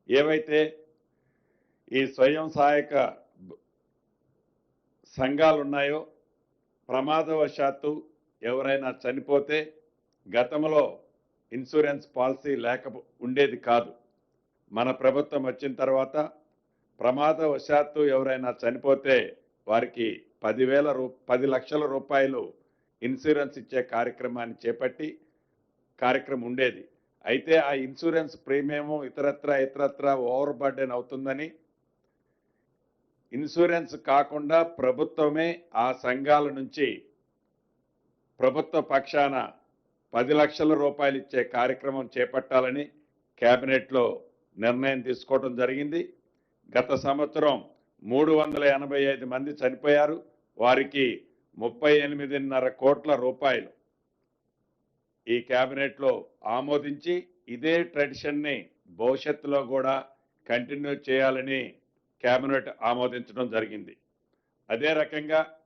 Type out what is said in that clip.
ఏవైతే ఈ స్వయం సహాయక బ- సంఘాలు ఉన్నాయో, ప్రమాదవశాత్తు ఎవరైనా చనిపోతే గతంలో ఇన్సూరెన్స్ పాలసీ ఉండేది కాదు. మన ప్రభుత్వం వచ్చిన తర్వాత ప్రమాదవశాత్తు ఎవరైనా చనిపోతే వారికి 10 లక్షల రూపాయలు ఇన్సూరెన్స్ ఇచ్చే కార్యక్రమాన్ని చేపట్టి కార్యక్రమం ఉండేది. అయితే ఆ ఇన్సూరెన్స్ ప్రీమియం ఇతరత్రా ఓవర్ బర్డెన్ అవుతుందని ఇన్సూరెన్స్ కాకుండా ప్రభుత్వమే ఆ సంఘాల నుంచి ప్రభుత్వ పక్షాన 10 లక్షల రూపాయలు ఇచ్చే కార్యక్రమం చేపట్టాలని కేబినెట్లో నిర్ణయం తీసుకోవడం జరిగింది. గత సంవత్సరం 385 మంది చనిపోయారు. వారికి 38.5 కోట్ల రూపాయలు ఈ కేబినెట్లో ఆమోదించి ఇదే ట్రెడిషన్ని భవిష్యత్తులో కూడా కంటిన్యూ చేయాలని కేబినెట్ ఆమోదించడం జరిగింది. అదే రకంగా